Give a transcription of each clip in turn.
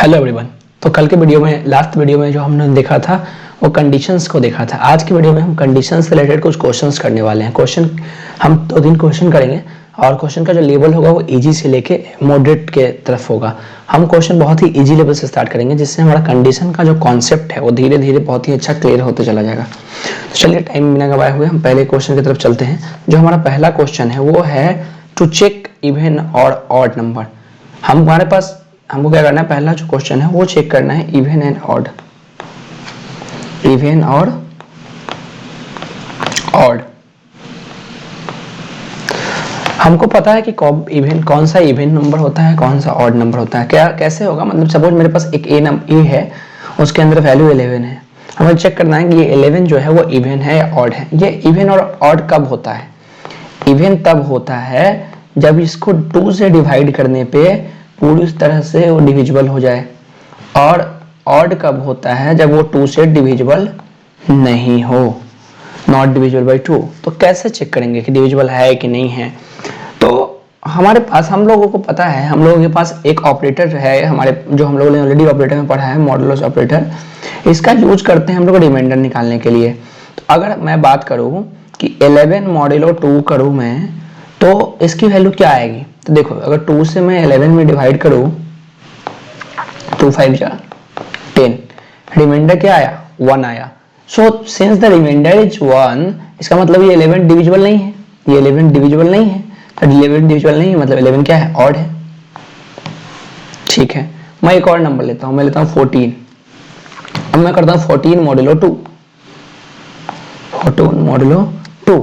Hello everyone. तो कल के वीडियो में, लास्ट वीडियो में जो हमने देखा था वो कंडीशंस को देखा था। आज की वीडियो में हम कंडीशंस से रिलेटेड कुछ क्वेश्चंस करने वाले हैं। क्वेश्चन हम 2-3 क्वेश्चन करेंगे और क्वेश्चन का जो लेवल होगा वो इजी से लेके मॉडरेट के तरफ होगा। हम क्वेश्चन बहुत ही इजी लेवल से स्टार्ट करेंगे जिससे हमारा कंडीशन का जो कॉन्सेप्ट है वो धीरे धीरे बहुत ही अच्छा क्लियर होते चला जाएगा। तो चलिए टाइम बिना गवाए हुए हम पहले क्वेश्चन की तरफ चलते हैं। जो हमारा पहला क्वेश्चन है वो है टू चेक इवन और ऑड नंबर। हमारे पास हमको क्या करना है, पहला जो क्वेश्चन है वो चेक करना है इवन एंड ऑड। इवन और ऑड हमको पता है कि इवन कौन सा इवन नंबर होता है, कौन सा ऑड नंबर होता है। क्या कैसे होगा, मतलब सपोज मेरे पास एक ए है, उसके अंदर वैल्यू 11 है। हमें चेक करना है कि ये 11 जो है वो इवन है या ऑड है। ये इवन और ऑड कब होता है? इवन तब होता है जब इसको 2 से डिवाइड करने पे पूरी तरह से वो डिविजिबल हो जाए। और ऑड कब होता है? जब वो 2 से डिविजिबल नहीं हो, नॉट डिविजिबल बाई 2। तो कैसे चेक करेंगे कि डिविजिबल है कि नहीं है? तो हमारे पास, हम लोगों को पता है, हम लोगों के पास एक ऑपरेटर है हमारे, जो हम लोगों ने ऑलरेडी ऑपरेटर में पढ़ा है, मॉडुलस ऑपरेटर। इसका यूज करते हैं हम लोग रिमाइंडर निकालने के लिए। तो अगर मैं बात करूं कि 11 मॉडुलो 2 करूं मैं, तो इसकी वैल्यू क्या आएगी? तो देखो, अगर 2 से मैं 11 में डिवाइड करूं, 2 5 जा 10, रिमाइंडर क्या आया? 1 आया। So since the reminder is 1, इसका मतलब ये 11 डिविजिबल नहीं है। ये 11 डिविजिबल नहीं है, तो 11 डिविजिबल नहीं है मतलब 11 क्या है? ऑड है। ठीक है, मैं एक और नंबर लेता हूं, मैं लेता हूं 14। अब मैं करता हूं 14 मॉडुलो 2। 14 मॉडुलो 2।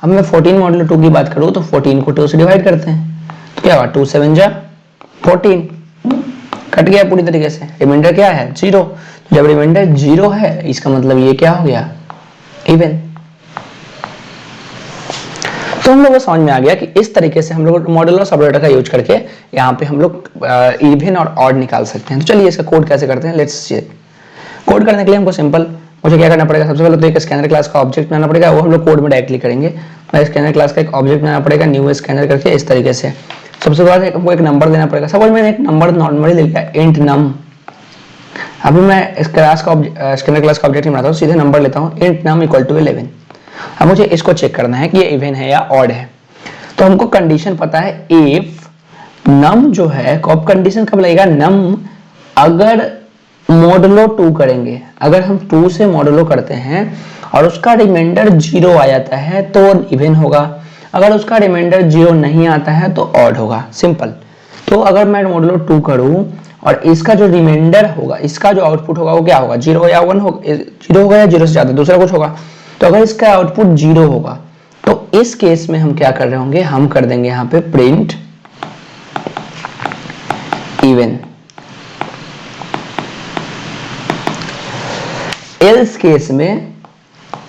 अब मैं 14 मॉडुलो 2 की बात करूं तो 14 को 2 से डिवाइड करते हैं, तो क्या हुआ? 2 7 जा 14, कट गया पूरी तरीके से। रिमाइंडर क्या है? 0। तो जब रिमाइंडर 0 है इसका मतलब ये क्या हो गया? इवन। तो हम लोग को समझ में आ गया कि इस तरीके से हम लोग मॉडुलस ऑपरेटर का यूज करके यहाँ पे हम लोग इवन और ऑड निकाल सकते हैं। तो चलिए इसका कोड कैसे करते हैं, लेट्स चेक। कोड करने के लिए हमको सिंपल मुझे क्या करना पड़ेगा? सबसे पहले तो एक स्कैनर क्लास का ऑब्जेक्ट बनाना पड़ेगा, वो हम लोग कोड में डायरेक्टली करेंगे। मैं स्कैनर क्लास का एक ऑब्जेक्ट बनाना पड़ेगा, न्यू स्कैनर करके इस तरीके से। सबसे बाद हमको एक नंबर देना पड़ेगा। सपोज मैंने एक नंबर नॉर्मली ले लिया, इंट नम। अभी मैं इस क्लास का स्कैनर क्लास का ऑब्जेक्ट नहीं बनाता हूँ, सीधे नंबर लेता हूँ, इंट नम इक्वल टू 11। अब मुझे इसको चेक करना है कि ये इवन है या ऑड है। तो हमको कंडीशन पता है, इफ नम जो है, कब कंडीशन कब लगेगा? नम अगर मॉडुलो 2 करेंगे, अगर हम 2 से मॉडुलो करते हैं और उसका रिमाइंडर 0 आ जाता है तो इवन होगा। अगर उसका रिमाइंडर 0 नहीं आता है तो ऑड होगा, सिंपल। तो अगर मैं मॉडुलो 2 करूं और इसका जो रिमाइंडर होगा, इसका जो आउटपुट होगा वो क्या होगा? 0 या 1 होगा, 0 होगा या 0 से ज्यादा दूसरा कुछ होगा। तो अगर इसका आउटपुट 0 होगा तो इस केस में हम क्या कर रहे होंगे? हम कर देंगे यहाँ पे प्रिंट इवन। एल्स केस में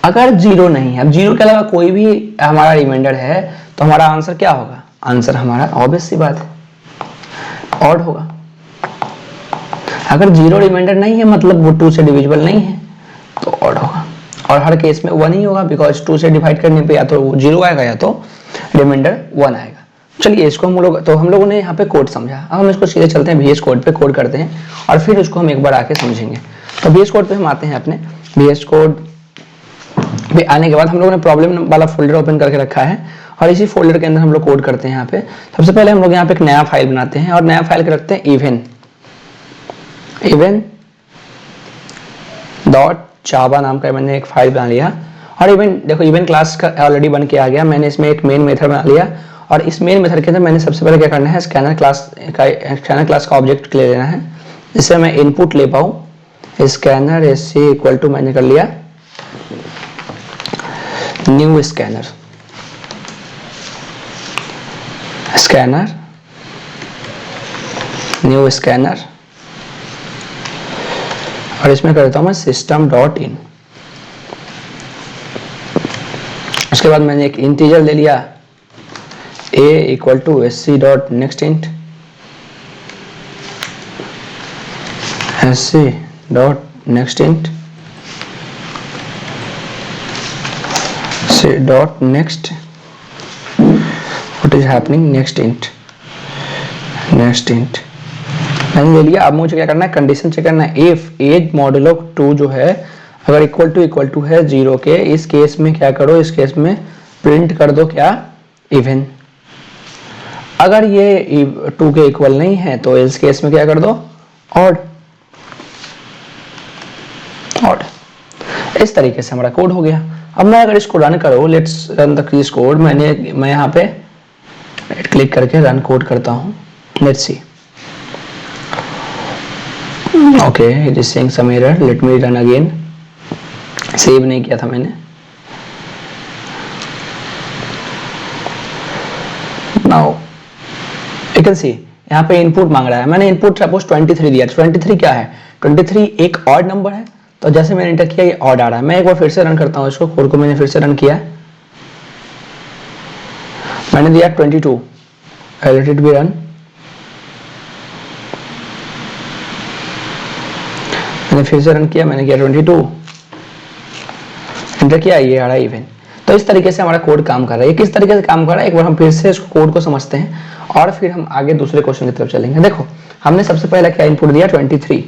अगर 0 नहीं है, अब 0 के अलावा कोई भी हमारा रिमाइंडर है तो हमारा आंसर क्या होगा? आंसर हमारा ऑब्वियस सी बात है, ऑड होगा। अगर 0 रिमाइंडर नहीं है मतलब वो 2 से डिविजिबल नहीं है तो ऑड होगा। और हर केस में 1 ही होगा, बिकॉज 2 से डिवाइड करने पे या तो 0 आएगा या तो रिमाइंडर 1 आएगा। चलिए इसको हम लोगों ने यहाँ पे कोड समझा। अब हम इसको सीधे चलते हैं VS कोड पे, कोड करते हैं और फिर उसको हम एक बार आके समझेंगे। तो VS कोड पे हम आते हैं। अपने VS कोड पे आने के बाद हम लोगों ने प्रॉब्लम वाला फोल्डर ओपन करके रखा है और इसी फोल्डर के अंदर हम लोग कोड करते हैं। यहाँ पे सबसे पहले हम लोग यहाँ पे एक नया फाइल बनाते हैं और नया फाइल रखते हैं इवन डॉट जावा नाम का मैंने एक फाइल बना लिया। और इवन देखो, इवन क्लास का ऑलरेडी बन के आ गया। मैंने इसमें एक मेन मेथड बना लिया और इस मेन मेथड के अंदर मैंने सबसे पहले क्या करना है, स्कैनर क्लास का ऑब्जेक्ट ले लेना है जिससे मैं इनपुट ले पाऊँ। स्कैनर SC इक्वल टू मैंने कर लिया न्यू स्कैनर न्यू स्कैनर और इसमें कर देता हूं मैं system.in। उसके बाद मैंने एक इंटीजर ले लिया a equal to sc.nextInt next what is happening, next int मैंने ले लिया। अब मुझे क्या करना है, कंडीशन चेक करना है। इफ एज मॉड्यूलो 2 जो है अगर इक्वल टू है 0 के, इस केस में क्या करो, इस केस में प्रिंट कर दो क्या, इवन। अगर ये 2 के इक्वल नहीं है तो इस केस में क्या कर दो, ऑड। ऑड। इस तरीके से हमारा कोड हो गया। अब मैं अगर इसको रन करो, let's run the this code, मैं यहाँ पे क्लिक करके रन कोड करता हूँ, let's see. Okay, it is saying some error, let me run again. Save नहीं किया था मैंने। नाउ यू कैन सी यहाँ पे इनपुट मांग रहा है। मैंने इनपुट सपोज 23 दिया। 23 क्या है, 23 एक ऑड नंबर है, तो जैसे मैंने एंटर किया ये ऑड आ रहा है। मैं एक बार फिर से रन करता हूँ इसको, कोड को मैंने फिर से रन किया। मैंने दिया 22, लेट इट बी रन। मैंने फिर से रन किया, मैंने किया 22, एंटर किया, ये आ रहा है इवन। तो इस तरीके से हमारा कोड काम कर रहा है। ये किस तरीके से काम कर रहा है, एक बार हम फिर से इस कोड को समझते हैं और फिर हम आगे दूसरे क्वेश्चन की तरफ चलेंगे। देखो हमने सबसे पहले क्या इनपुट दिया, 23।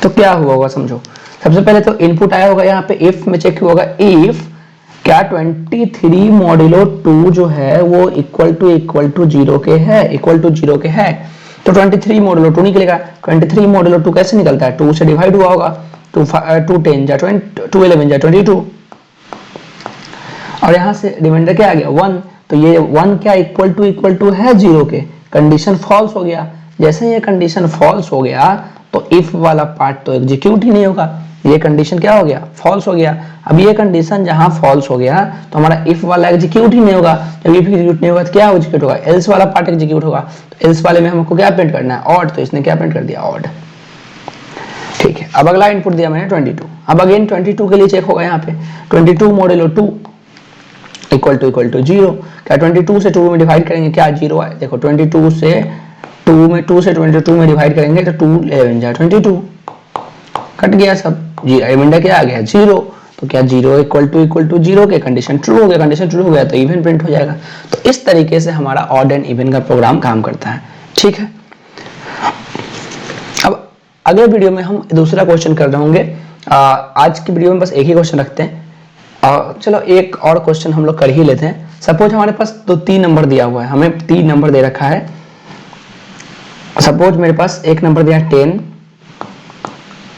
तो क्या हुआ होगा समझो। सबसे पहले तो इनपुट आया होगा यहाँ पे, इफ में चेक होगा, इफ क्या 23 मॉड्यूलो 2 जो है वो इक्वल टू 0 के है, इक्वल टू 0 के है। तो 23 मॉड्यूलो 2 निकलेगा। 23 मॉड्यूलो 2 कैसे निकलता है, 2 से डिवाइड हुआ होगा, 2 10 जा 20, 2 11 जा 22, और यहाँ से रिमाइंडर क्या आ गया, 1। तो ये 1 क्या इक्वल टू है 0 के, कंडीशन फॉल्स हो गया। जैसे ये कंडीशन फॉल्स हो गया तो इफ वाला पार्ट तो एग्जीक्यूट ही नहीं होगा, ये कंडीशन क्या हो गया, फॉल्स हो गया। अब ये कंडीशन जहां फॉल्स हो गया तो हमारा इफ वाला एग्जीक्यूट ही नहीं होगा। जब इफ एग्जीक्यूट नहीं होगा तो क्या एग्जीक्यूट होगा, एल्स वाला पार्ट एग्जीक्यूट होगा। तो एल्स वाले में हमको क्या प्रिंट करना है, ऑड। तो इसने क्या प्रिंट कर दिया, ऑड। ठीक है, अब अगला इनपुट दिया मैंने 22। अब अगेन 22 के लिए चेक होगा यहाँ पे, 22 मॉड्यूलो 2 इक्वल टू 0। क्या 22 से 2 में डिवाइड करेंगे, क्या 0 है। देखो 22 से 2 में 22 में डिवाइड करेंगे तो 2 11 जा 22, कट गया सब, रिमाइंडर क्या आ गया, 0। तो क्या 0 इक्वल टू 0 के, कंडीशन ट्रू हो गया। कंडीशन ट्रू हो गया तो इवन प्रिंट हो जाएगा। तो इस तरीके से हमारा ऑड एंड इवन का प्रोग्राम काम करता है। ठीक है, अब अगले वीडियो में हम दूसरा क्वेश्चन कर रहे होंगे। आज की वीडियो में बस एक ही क्वेश्चन रखते हैं। चलो एक और क्वेश्चन हम लोग कर ही लेते हैं। सपोज हमारे पास 3 नंबर दिया हुआ है, हमें 3 नंबर दे रखा है। सपोज मेरे पास एक नंबर दिया 10,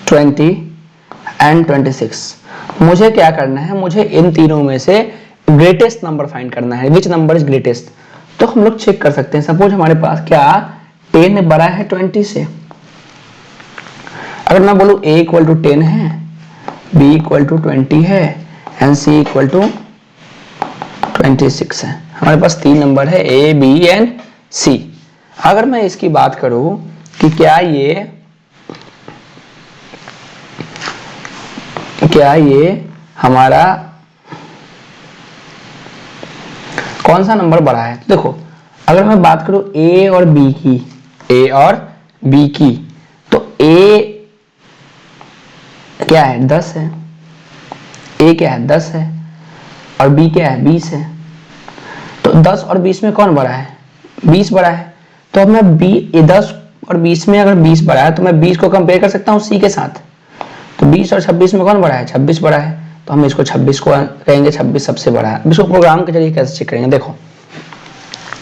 20 एंड 26। मुझे क्या करना है, मुझे इन तीनों में से ग्रेटेस्ट नंबर फाइंड करना है, विच नंबर इज ग्रेटेस्ट। तो हम लोग चेक कर सकते हैं। सपोज हमारे पास क्या 10 बड़ा है 20 से। अगर मैं बोलूं a इक्वल टू 10 है, b इक्वल टू 20 है एंड c इक्वल टू 26 है। हमारे पास 3 नंबर है a, b एंड c। अगर मैं इसकी बात करूं कि क्या ये हमारा कौन सा नंबर बड़ा है। देखो अगर मैं बात करूं a और b की, तो a क्या है 10 है, a क्या है 10 है और b क्या है 20 है। तो 10 और 20 में कौन बड़ा है, 20 बड़ा है। तो अब मैं 10 और 20 में अगर 20 बड़ा है तो मैं 20 को कंपेयर कर सकता हूँ c के साथ। तो 20 और 26 में कौन बड़ा है, 26 बड़ा है। तो हम इसको 26 को कहेंगे 26 सबसे बड़ा है। इसको प्रोग्राम के जरिए कैसे चेक करेंगे, देखो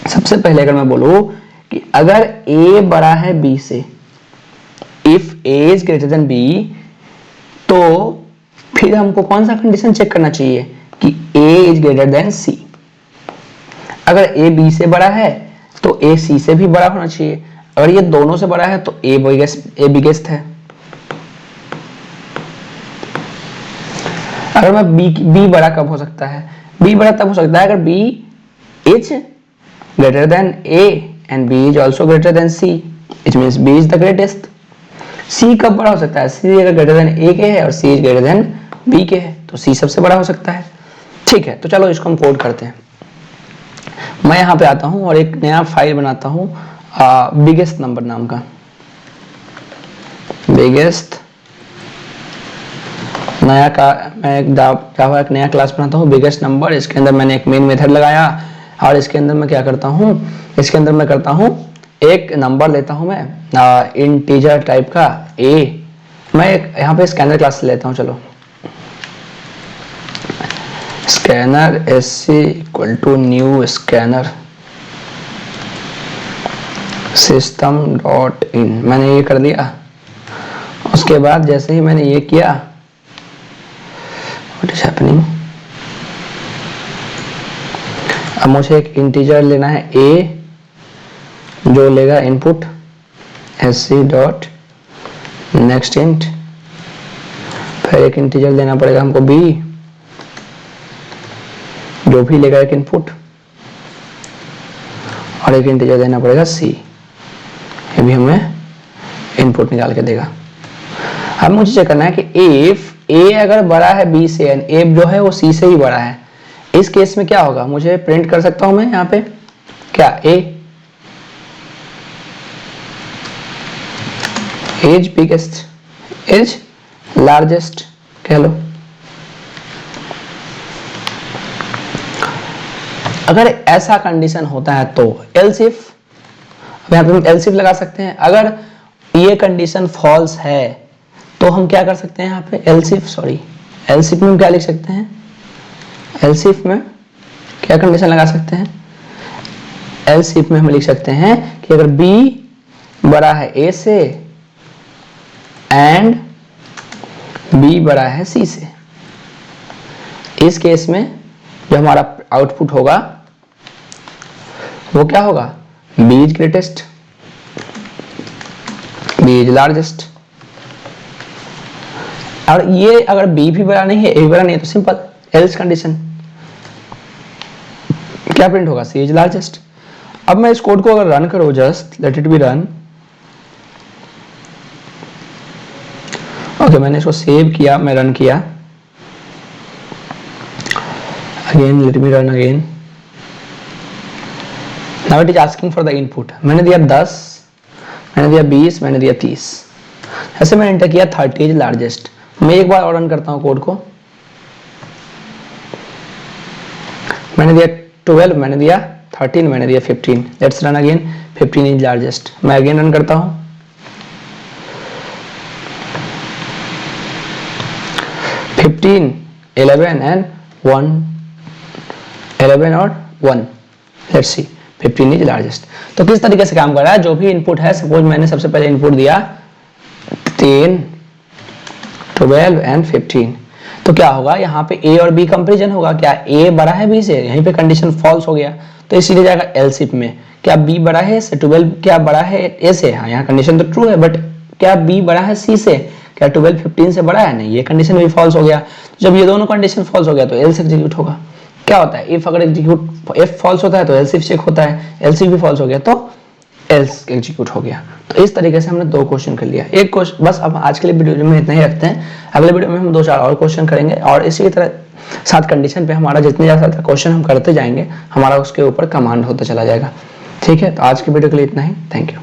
सबसे पहले अगर मैं बोलूं कि अगर a बड़ा है b से, if a is greater than b, तो फिर हमको कौन सा कंडीशन चेक करना चाहिए कि a is greater than c। अगर a b से बड़ा है तो a c से भी बड़ा होना चाहिए। अगर ये दोनों से बड़ा है तो a बिगेस्ट है। अगर मैं b बड़ा कब हो सकता है, b बड़ा तब हो सकता है अगर b is greater than a and b is also greater than c, it means b is the greatest. c कब बड़ा हो सकता है, c अगर ग्रेटर देन a के है और c is greater than b के है तो c सबसे बड़ा हो सकता है। ठीक है, तो चलो इसको हम कोड करते हैं। मैं यहाँ पे आता हूँ और एक नया फाइल बनाता हूँ बिगेस्ट नंबर नाम का। बिगेस्ट मैं जावा एक नया क्लास बनाता हूँ बिगेस्ट नंबर। इसके अंदर मैंने एक मेन मेथड लगाया और इसके अंदर मैं क्या करता हूँ, इसके अंदर मैं करता हूँ एक नंबर लेता हूं मैं इंटीजर टाइप का a, मैं एक यहाँ पे स्कैनर क्लास से लेता हूँ, चलो scanner sc equal to new scanner system dot in, मैंने ये कर दिया। उसके बाद जैसे ही मैंने ये किया, व्हाट इज हैपनिंग, अब मुझे एक इंटीजर लेना है a जो लेगा input sc dot next int, फिर एक इंटीजर लेना पड़ेगा हमको b जो भी लेगा एक इनपुट, और एक इंटीजर देना पड़ेगा c, ये भी हमें इनपुट निकाल के देगा। अब मुझे चेक करना है कि if a अगर बड़ा है b से एंड a जो है वो c से ही बड़ा है, इस केस में क्या होगा, मुझे प्रिंट कर सकता हूं मैं यहाँ पे क्या a as biggest as largest कह लो। अगर ऐसा कंडीशन होता है तो एल्स इफ, अब यहाँ पे हम एल्स इफ लगा सकते हैं। अगर ये कंडीशन फॉल्स है तो हम क्या कर सकते हैं यहाँ पे else if, sorry else if में हम क्या लिख सकते हैं, एल्स इफ में क्या कंडीशन लगा सकते हैं, एल्स इफ में हम लिख सकते हैं कि अगर b बड़ा है a से एंड b बड़ा है c से, इस केस में जो हमारा आउटपुट होगा वो क्या होगा, b is greatest, b is largest. और ये अगर b भी बड़ा नहीं है a भी बड़ा नहीं है तो सिंपल एल्स कंडीशन क्या प्रिंट होगा, c इज लार्जेस्ट। अब मैं इस कोड को अगर रन करूं, just let it be run, okay मैंने इसको सेव किया, मैं रन किया, again let me run again, now it is asking for the input, मैंने दिया 10, मैंने दिया 20, मैंने दिया 30, ऐसे मैंने एंटर किया 30 इज लार्जेस्ट। मैं एक बार और रन करता हूं कोड को, मैंने दिया 12, मैंने दिया 13, मैंने दिया 15, let's run again, 15 is largest. मैं अगेन रन करता हूं, 15, 11 एंड 1, 11 और 1, लेट्स सी 15 इज लार्जेस्ट। तो किस तरीके से काम कर रहा है, जो भी इनपुट है, सपोज मैंने सबसे पहले इनपुट दिया 10, 12 एंड 15, तो क्या होगा यहाँ पे a और b कंपैरिजन होगा, क्या a बड़ा है b से, यहीं पे कंडीशन फॉल्स हो गया तो इसीलिए जाएगा एल्स इफ में, क्या b बड़ा है a से, 12 क्या बड़ा है a से, हाँ यहाँ कंडीशन तो ट्रू है, बट क्या b बड़ा है c से, क्या 12 15 से बड़ा है, नहीं ये कंडीशन भी फॉल्स हो गया। तो जब ये दोनों कंडीशन फॉल्स हो गया तो एल्स एग्जीक्यूट होगा। क्या होता है, इफ अगर एग्जीक्यूट इफ फॉल्स होता है तो एल्स इफ चेक होता है, एल्स इफ भी फॉल्स हो गया तो एल्स एग्जीक्यूट हो गया। तो इस तरीके से हमने 2 क्वेश्चन कर लिया, एक क्वेश्चन बस। अब आज के लिए वीडियो में इतना ही रखते हैं, अगले वीडियो में हम 2-4 और क्वेश्चन करेंगे और इसी तरह 7 कंडीशन पे हमारा जितने ज़्यादा क्वेश्चन हम करते जाएंगे हमारा उसके ऊपर कमांड होता चला जाएगा। ठीक है, तो आज की वीडियो के लिए इतना ही, थैंक यू।